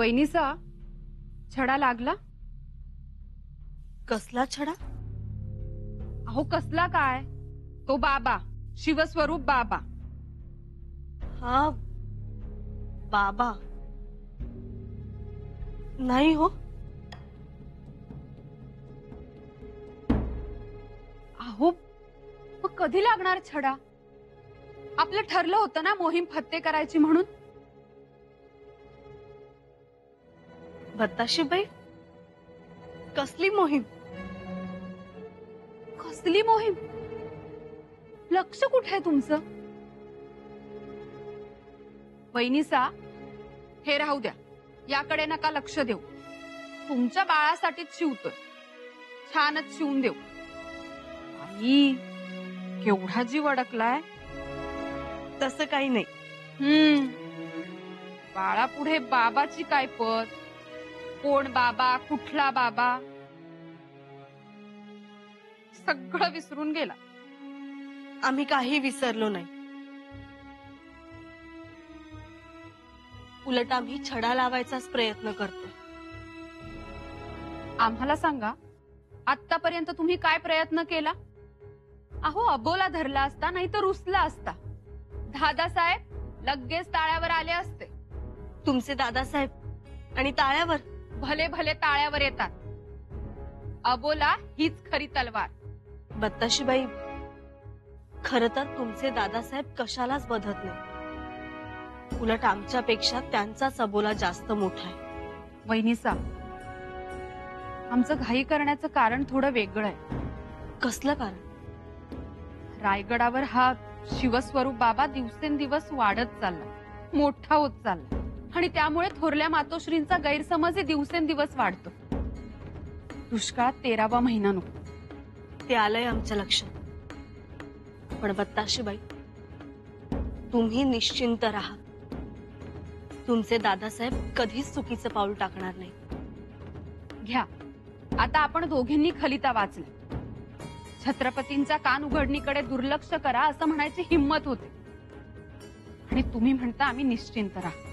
वहिनीचा छडा लागला? कसला छडा? अहो कसला काय, तो बाबा, शिवस्वरूप बाबा. हा बाबा नाही हो. अहो मग कधी लागणार छडा? आपलं ठरलं होतं ना मोहीम फत्ते करायची म्हणून. बत्ताशीबाई, कसली मोहीम? कसली मोहीम? लक्ष कुठे आहे तुमचं? वहिनीसा, हे राहू द्या, याकडे नका लक्ष देऊ. तुमच्या बाळासाठीच शिवतोय, छानच शिवून देऊ. आई, केवढा जीव अडकलाय. तसं काही नाही. बाळापुढे बाबाची काय पत? कोण बाबा, कुठला बाबा, सगळं विसरून गेला. आम्ही काही विसरलो नाही. उलट आम्ही छडा लावायचाच प्रयत्न करतो. आम्हाला सांगा, आतापर्यंत तुम्ही काय प्रयत्न केला? अहो अबोला धरला असता, नाही तर रुसला असता. दादासाहेब लगेच ताळ्यावर आले असते. तुमचे दादासाहेब आणि ताळ्यावर भले भले ताळ्यावर येतात. अबोला हीच खरी तलवार. बत्ताशीबाई, खर तर तुमचे दादासाहेब कशालाच बधत नाही. उलट आमच्यापेक्षा त्यांचाच अबोला जास्त मोठा आहे. वहिनीसा, आमचं घाई करण्याचं कारण थोडं वेगळं आहे. कसलं कारण? रायगडावर हा शिवस्वरूप बाबा दिवसेंदिवस वाढत चालला, मोठा होत चालला, आणि त्यामुळे थोरल्या मातोश्रींचा गैरसमज दिवसेंदिवस वाढतो. दुष्काळात 13वा महिना नको. ते आलंय आमच्या लक्षात. पण बत्ताशीबाई, तुम्ही निश्चिंत राहा. तुमचे दादासाहेब कधीच चुकीचं पाऊल टाकणार नाही. घ्या, आता आपण दोघींनी खलिता वाचला. छत्रपतींच्या कान उघडणीकडे दुर्लक्ष करा असं म्हणायची हिम्मत होते, आणि तुम्ही म्हणता आम्ही निश्चिंत राहा.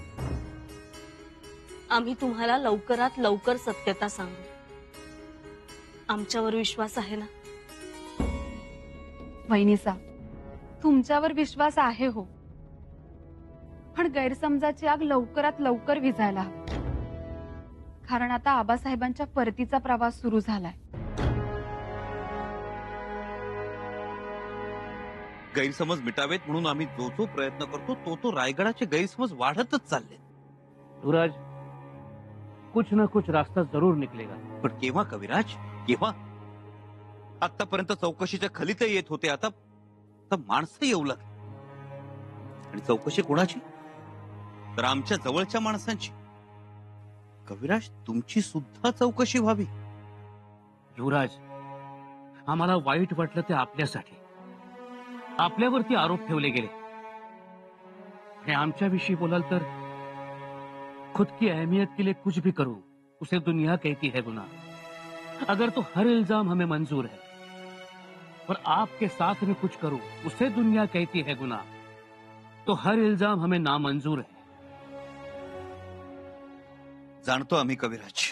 आम्ही तुम्हाला लवकरात लवकर सत्यता सांगू. आमच्यावर विश्वास आहे ना? वहिनीसा, तुमच्यावर विश्वास आहे हो, पण गैरसमजाची आग लवकरात लवकर विझायला हवी. कारण आता आबासाहेबांच्या परतीचा प्रवास सुरू झालाय. गैरसमज मिटावेत म्हणून आम्ही जो जो प्रयत्न करतो तो रायगडाचे गैरसमज वाढतच चालले. सूरज, कुछ न कुछ रास्ता जरूर निकलेगा. पण केव्हा कविराज, केव्हा? आतापर्यंत चौकशीच्या खलिते येत होते, आता माणसं येऊ लागली. आणि चौकशी कोणाची? तर आमच्या जवळच्या माणसांची. कविराज, तुमची सुद्धा चौकशी व्हावी. युवराज, आम्हाला वाईट वाटलं ते आपल्यासाठी. आपल्यावरती आरोप ठेवले गेले. आणि आमच्याविषयी बोलाल तर खुद की अहमियत के लिए कुछ भी करूं उसे दुनिया कहती है गुनाह. अगर तो हर इल्जाम हमें मंजूर है, और आपके साथ में कुछ करूं उसे दुनिया कहती है गुनाह, तो हर इल्जाम हमें नामंजूर है. जाणतो आम्ही कविराज,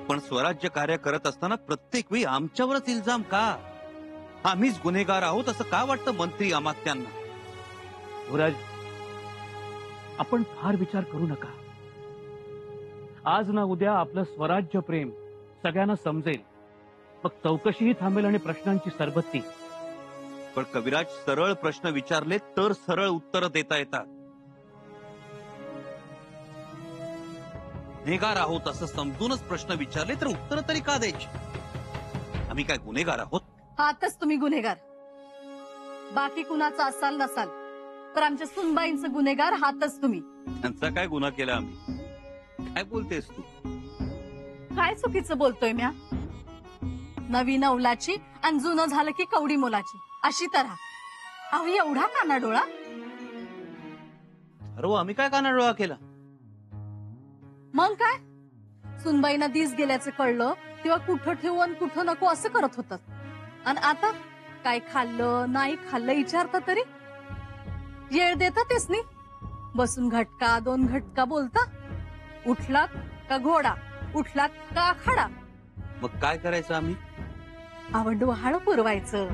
पण स्वराज्य कार्य करत असताना प्रत्येक वेळी आमच्यावरच इल्जाम का? आम्हीच गुन्हेगार आहोत असं का वाटतं मंत्री अमात्यांना? युवराज, आपण फार विचार करू नका. आज ना उद्या आपलं स्वराज्य प्रेम सगळ्यांना समजेल. मग चौकशीही थांबेल आणि प्रश्नांची सरबत्ती. पण कविराज, सरळ प्रश्न विचारले तर सरळ उत्तर देता येतात. गुन्हेगार आहोत असं समजूनच प्रश्न विचारले तर उत्तर तरी का द्यायची? आम्ही काय गुन्हेगार आहोत? हातच तुम्ही गुन्हेगार. बाकी कुणाचा असाल नसाल, तर आमच्या सुनबाईंचं गुन्हेगार हातच तुम्ही. त्यांचा काय गुन्हा केला आम्ही? काय बोलतेस तू? काय चुकीचं बोलतोय म्या? नवी नवलाची आणि जुनं झालं की कवडी मोलाची, अशी तऱ्हा. अहो एवढा कानाडोळा? अरे आम्ही काय कानाडोळा केला? मग काय? सुनबाईंना दिस गेल्याचं कळलं तेव्हा कुठं ठेवू आणि कुठं नको असं करत होतात. आणि आता काय खाल्लं नाही खाल्लं विचारता तरी येळ देता तेच नाही. बसून घटका 2 घटका बोलता. उठलात का घोडा, उठलात का आखाडा. मग काय करायचं आम्ही? आवड डोहाळ पुरवायचं.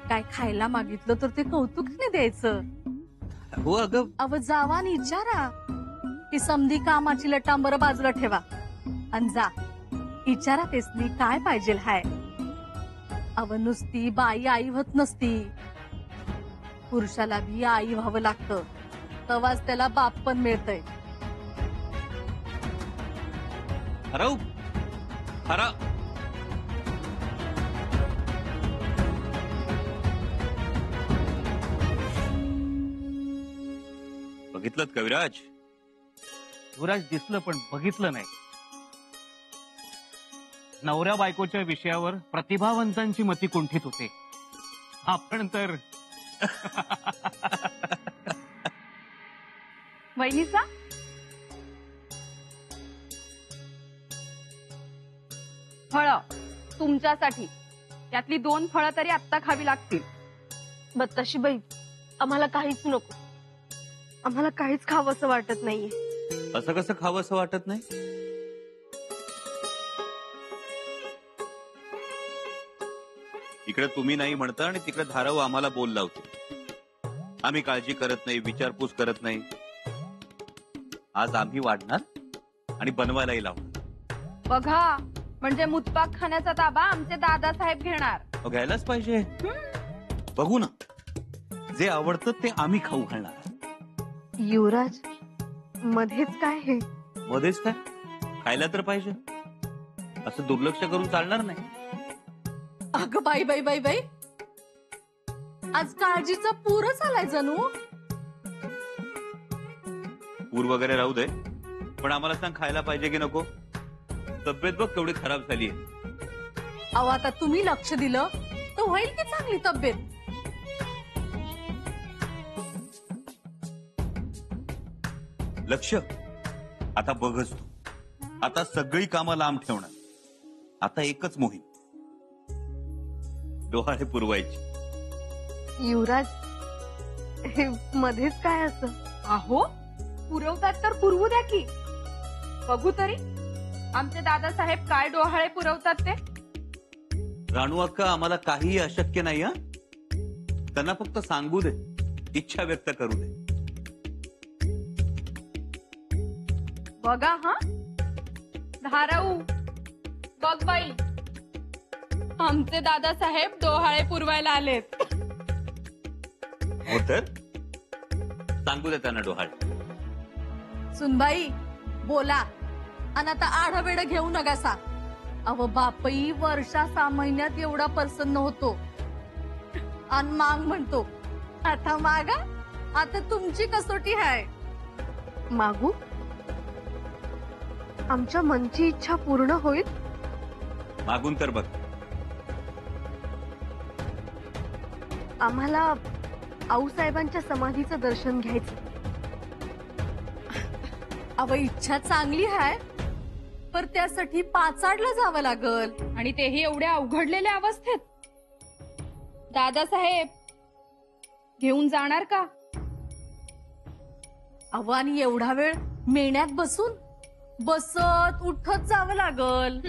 काय खायला मागितलं तर ते कौतुकाने द्यायचं. हो अगं, अव जावा आणि विचारा की समधी कामाची लटांबर बाजूला ठेवा आणि जा विचारा तेसनी काय पाहिजे हाय. अव नुसती बाई आई होत नसती, पुरुषाला भी आई व्हावं लागतं, तेव्हाच त्याला बाप पण मिळतय. हरव हरा. बघितलं कविराज? युवराज दिसलं पण बघितलं नाही. नवऱ्या बायकोच्या विषयावर प्रतिभावंतांची मती कुंठित होते. आपण तर वहिनीचा फळं तुमच्यासाठी. यातली 2 फळं तरी आत्ता खावी लागतील. बत्ताशी बाई, आम्हाला काहीच नको. आम्हाला काहीच खावंसं वाटत नाहीये. असं कसं खावं असं वाटत नाही? इकडे तुम्ही नाही म्हणता आणि तिकडे धाराव आम्हाला बोल लावते. आम्ही काळजी करत नाही, विचारपूस करत नाही. आज आम्ही वाढणार आणि बनवायलाही लावणार. बघा, म्हणजे मुतपाक खाण्याचा ताबा आमचे दादासाहेब घेणार. घ्यायलाच पाहिजे. बघू ना, जे आवडतं ते आम्ही खाऊ घालणार. युवराज, मध्येच काय हे? मध्येच काय? खायला तर पाहिजे. असं दुर्लक्ष करून चालणार नाही. अगं बाई बाई बाई बाई, आज काळजीचा पूरच आलाय जणू. पूर वगैरे राहू दे, पण आम्हाला सांग, खायला पाहिजे की नको? तब्येत बघ केवढी खराब झालीये. अहो आता तुम्ही लक्ष दिलं तर होईल की चांगली तब्येत. लक्ष आता बघच तू. आता सगळी कामं लांब ठेवणार. आता एकच मोहीम, डोहाळे पुरवायची. युवराज, हे मध्येच काय असं? अहो, पुरवतात तर पुरवू द्या की. बघू तरी आमचे दादासाहेब काय डोहाळे पुरवतात ते. राणू अक्का, आम्हाला काहीही अशक्य नाही. हा, त्यांना फक्त सांगू दे, इच्छा व्यक्त करू दे. बघा हा, धाराऊ बघ बाई, आमचे दादासाहेब डोहाळे पुरवायला आलेत. हो तर सांगू दे त्यांना डोहाळे. सुनबाई बोला आणि आता आढावेड घेऊ नकासा. अव बापई वर्षा 6 महिन्यात एवढा प्रसन्न होतो आणि माग म्हणतो. आता मागा, आता तुमची कसोटी आहे. मागू? आमच्या मनची इच्छा पूर्ण होईल? मागून तर बघ. आम्हाला आऊसाहेबांच्या समाधीचं दर्शन घ्यायचं. अव इच्छा चांगली आहे, पर त्यासाठी पाचाडला जावं लागल. आणि तेही एवढ्या अवघडलेल्या अवस्थेत. दादासाहेब घेऊन जाणार का? अव आणि एवढा वेळ मेण्यात बसून बसत उठत जावं लागल.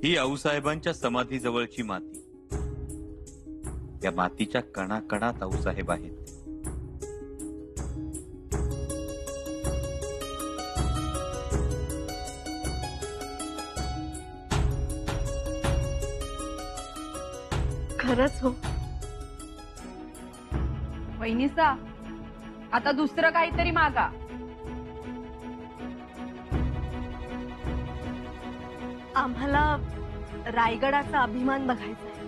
ही आऊसाहेबांच्या समाधी जवळची माती. या मातीच्या कणाकणात आऊसाहेब आहेत. खरंच हो. वहिनीसा, आता दुसरं काहीतरी मागा. आम्हाला रायगडाचा अभिमान बघायचा आहे.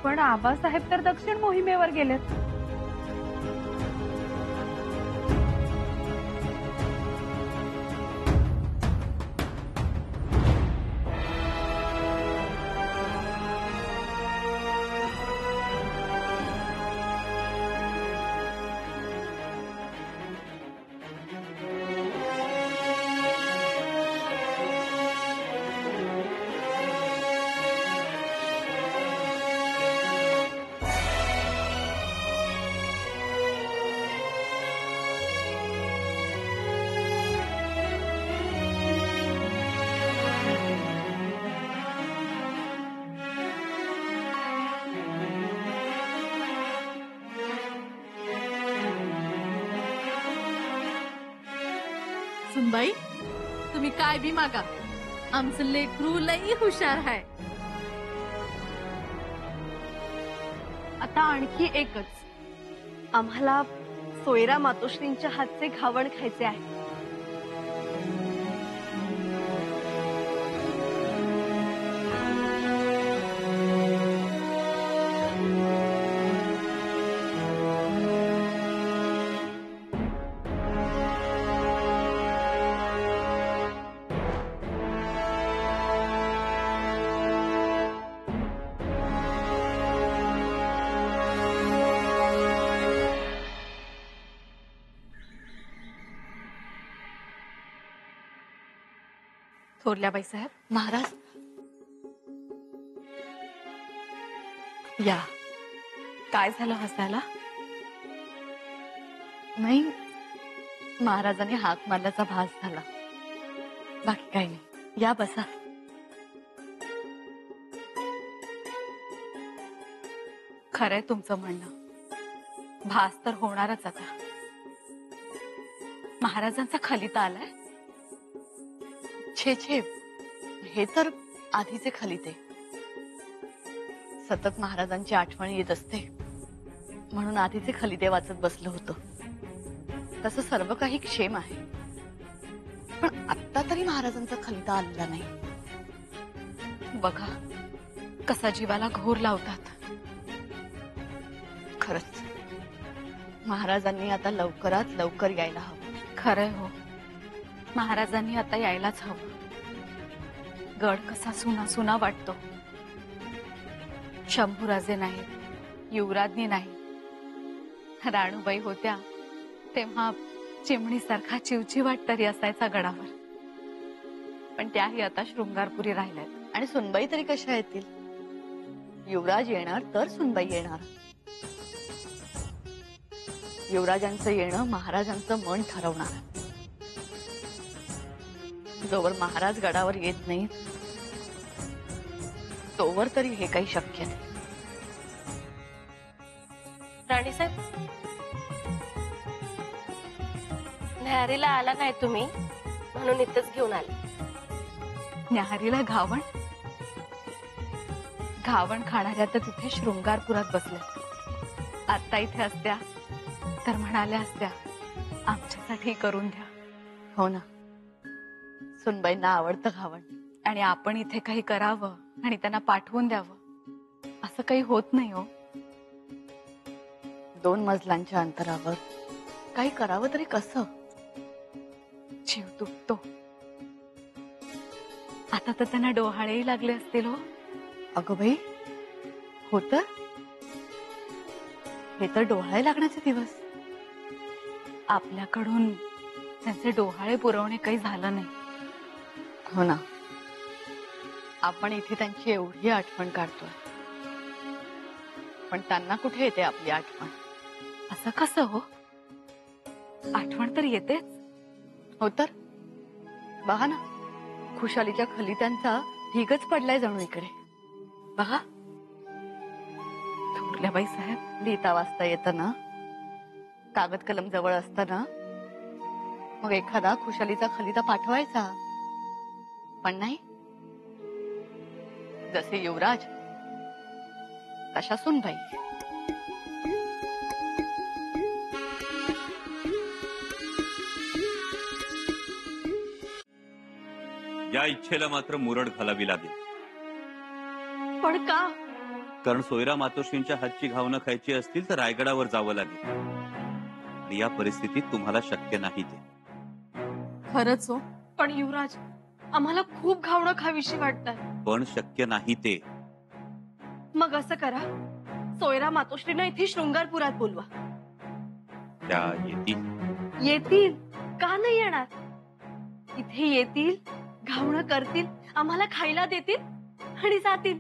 पण आबासाहेब तर दक्षिण मोहिमेवर गेलेत. सुनबाई तुम्ही काय बी मागा, आमचं लेकरू लई हुशार आहे. आता आणखी एकच, आम्हाला सोयरा मातोश्रींच्या हातचे घावण खायचे आहे. थोरल्या बाईसाहेब, महाराज या. काय झालं हसायला? नाही, महाराजांनी हाक मारल्याचा भास झाला, बाकी काही नाही. या बसा. खरंय तुमचं म्हणणं, भास तर होणारच आता. महाराजांचा खलिता आलाय. छे छे, हे तर आधीचे खलिते. सतत महाराजांची आठवण येत असते म्हणून आधीचे खलिते वाचत बसलो होतो. तसं सर्व काही क्षेम आहे, पण आत्ता तरी महाराजांचा खलिता आलेला नाही. बघा कसा जीवाला घोर लावतात. खरंच महाराजांनी आता लवकरात लवकर यायला हवं. खरंय हो, महाराजांनी आता यायलाच हवं. गड कसा सुना सुना वाटतो. शंभूराजे नाही, युवराज्ञी नाही, राणूबाई होत्या तेव्हा चिमणीसारखा चिवचिवाट तरी असायचा गडावर. पण त्याही आता शृंगारपुरी राहिल्यात. आणि सुनबाई तरी कशा येतील? युवराज येणार तर सुनबाई येणार. युवराजांचं येणं महाराजांचं मन ठरवणार. जोवर महाराज गडावर येत नाही तोवर तरी हे काही शक्य नाही. राणीसाहेब, न्याहारीला आला नाही तुम्ही म्हणून इथंच घेऊन आले. न्याहारीला घावण? घावण खाणाऱ्या तर तिथे शृंगारपुरात बसल्या. आता इथे असत्या तर म्हणाल्या असत्या आमच्यासाठी करून द्या. हो ना, सुनबाईंना आवडतं घावण. आणि आपण इथे काही करावं आणि त्यांना पाठवून द्यावं असं काही होत नाही हो. 2 मजलांच्या अंतरावर काही करावं तरी कसं? जीव तुटतो. आता तर त्यांना डोहाळेही लागले असतील हो. अगं बाई, होत हे तर डोहाळे लागण्याचे दिवस. आपल्याकडून त्यांचे डोहाळे पुरवणे काही झालं नाही. हो ना, आपण इथे त्यांची एवढी आठवण काढतोय, पण त्यांना कुठे येते आपली आठवण? असं कसं हो? आठवण तर येतेच. हो तर बघा ना, खुशालीच्या खलित्यांचा ढीगच पडलाय जणू इकडे. बघा, थोरल्याबाई साहेब, लिहिता वाचता येतं ना, कागद कलम जवळ असताना मग एखादा खुशालीचा खलिता पाठवायचा. पण नाही, जसे युवराज तशा सुनबाई. या इच्छेला मात्र मुरड घालावी लागेल. पण का? कारण सोयरा मातोश्रींच्या हातची घावणं खायची असतील तर रायगडावर जावं लागेल. आणि या परिस्थितीत तुम्हाला शक्य नाही ते. खरंच हो, पण युवराज, आम्हाला खूप घावणं खावीशी वाटतात. पण शक्य नाही ते. मग असं करा, सोयरा मातोश्रींना इथे शृंगारपुरात बोलवा. त्या येतील. येतील का नाही येणार? इथे येतील, घावणं करतील, आम्हाला खायला देतील आणि जातील.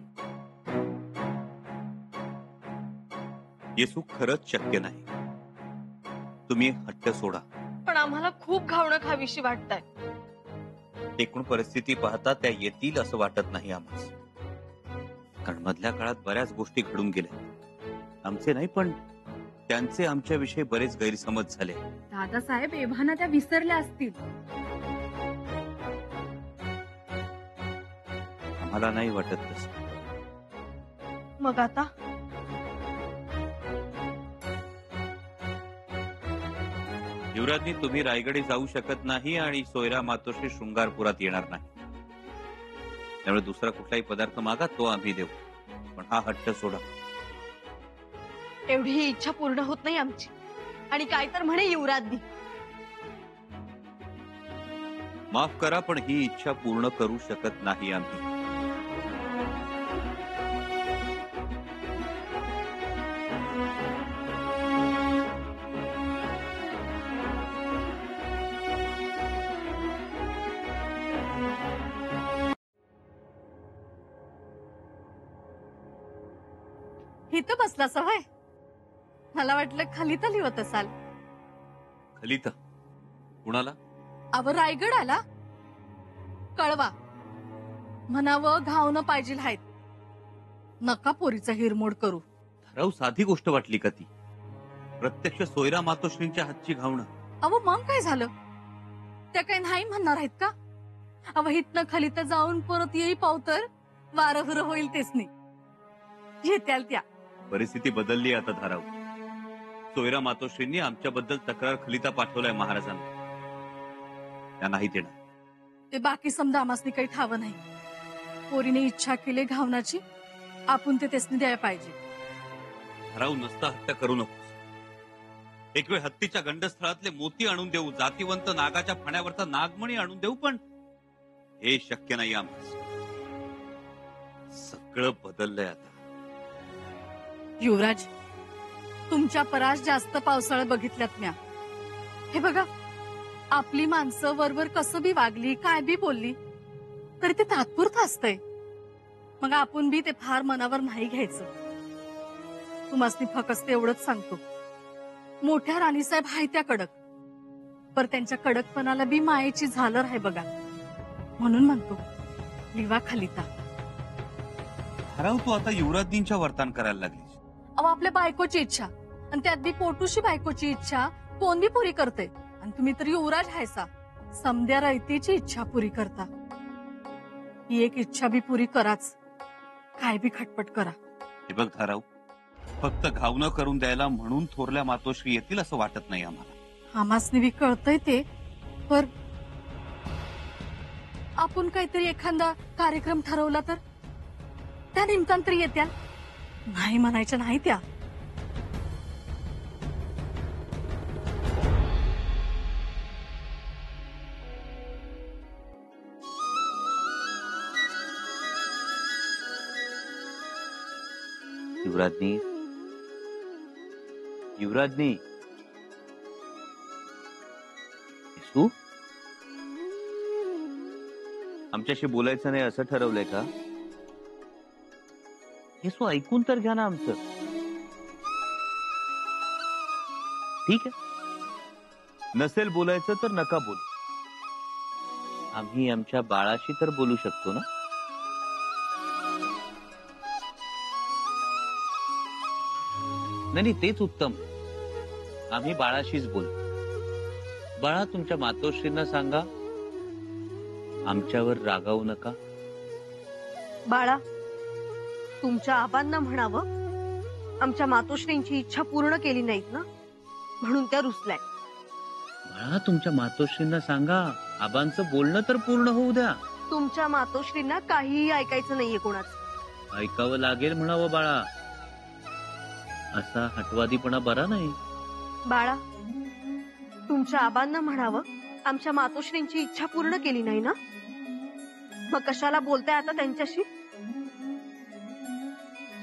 येसू खरंच शक्य नाही. तुम्ही हट्ट सोडा. पण आम्हाला खूप घावणं खावीशी वाटताय. एकूण परिस्थिती पाहता त्या येतील असं वाटत नाही आम्हाला. कारण मधल्या काळात बऱ्याच गोष्टी घडून गेल्या. आमचे नाही पण त्यांचे आमच्याविषयी बरेच गैरसमज झाले. दादासाहेब एव्हाना त्या विसरल्या असतील. आम्हाला नाही वाटत तसं. मग आता युवराजनी तुम्ही रायगडी जाऊ शकत नाही आणि सोयरा मातोश्री शृंगारपुरात येणार नाही. त्यामुळे दुसरा कुठलाही पदार्थ मागा, तो आम्ही देऊ, पण हा हट्ट सोडा. एवढी ही इच्छा पूर्ण होत नाही आमची. आणि काय तर म्हणे युवराजनी. माफ करा, पण ही इच्छा पूर्ण करू शकत नाही आम्ही. इथं बसला सवय. मला वाटलं खाली तर लिहत असाल. खलिता कुणाला? अव रायगड आला. कळवा म्हणावं घावणं पाहिजे आहेत. नका पोरीचा हिरमोड करू. ठराव साधी गोष्ट वाटली का ती? प्रत्यक्ष सोयरा मातोश्रींच्या हातची घावणं. अव मग काय झालं? त्या काही नाही म्हणणार आहेत का? अव हितनं खाली तर जाऊन परत येई पावतर वारहुर होईल तेच नाही. येत्याल त्या. परिस्थिती बदलली आता धाराव. सोयरा मातोश्रींनी आमच्याबद्दल तक्रार खलिता पाठवलाय महाराजांना. त्या नाहीत येणार. ते बाकी समजा आमासनी काही ठावं नाही. पोरीने इच्छा केली घावनाची, आपण ते तेसनी द्यायला पाहिजे. धाराव नसता हट्ट करू नकोस. एक वेळ हत्तीच्या गंडस्थळातले मोती आणून देऊ, जातीवंत नागाच्या फण्यावरचा नागमणी आणून देऊ, पण हे शक्य नाही आम्हाला. सगळं बदललंय आता. युवराज, तुमच्या परास जास्त पावसाळा बघितल्यात म्या. हे बघा, आपली माणसं वरवर कसं बी वागली, काय बी बोलली, तरी ते तात्पुरतं असतंय. मग आपण बी ते फार मनावर नाही घ्यायचं. तुम्हासनी फकस्त एवढंच सांगतो, मोठ्या राणीसाहेब आहे त्या कडक, पर त्यांच्या कडकपणाला बी मायेची झालर आहे बघा. म्हणून म्हणतो लिवा खलिता. धाराव तू आता युवराजनींच्या वर्तान करायला लागलीस. अहो आपल्या बायकोची इच्छा, आणि त्यात बी पोटूशी बायकोची इच्छा कोण बी पुरी करते. आणि तुम्ही तर युवराज हायसा, समद्या रयतेची इच्छा पुरी करता. ही एक इच्छा बी पुरी कराच, काय बी खटपट करा. हे बघ धाराव, फक्त घावणं करून द्यायला म्हणून थोरल्या मातोश्री येतील असं वाटत नाही आम्हाला. आम्हासनी बी कळतंय ते, पर आपण काहीतरी एखादा कार्यक्रम ठरवला तर त्या निमतान तरी येत्या. नाही म्हणायच्या नाही त्या. युवराजनी, युवराजनी, येसू, आमच्याशी बोलायचं नाही असं ठरवलंय का? येसू ऐकून तर घ्या ना आमचं. ठीक आहे, नसेल बोलायचं तर नका बोलू. आम्ही आमच्या बाळाशी तर बोलू शकतो ना. नाही, तेच उत्तम. आम्ही बाळाशीच बोलतो. बाळा, तुमच्या मातोश्रींना सांगा आमच्यावर रागावू नका. बाळा, तुमच्या आबांना म्हणावं आमच्या मातोश्रींची इच्छा पूर्ण केली नाहीत ना, म्हणून त्या रुसलाय. बाळा, तुमच्या मातोश्रींना सांगा आबांचं बोलणं तर पूर्ण होऊ द्या. तुमच्या मातोश्रींना काहीही ऐकायचं नाहीये कोणाचं. ऐकावं लागेल म्हणावं बाळा. असा हटवादीपणा बरा नाही. बाळा, तुमच्या आबांना म्हणावं आमच्या मातोश्रींची इच्छा पूर्ण केली नाही ना, मग कशाला बोलताय आता त्यांच्याशी.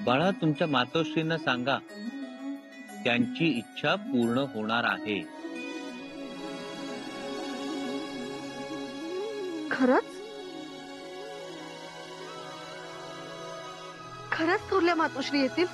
बाळा, तुमच्या मातोश्रींना सांगा त्यांची इच्छा पूर्ण होणार आहे. खरंच खरंच थोरल्या मातोश्री येतील?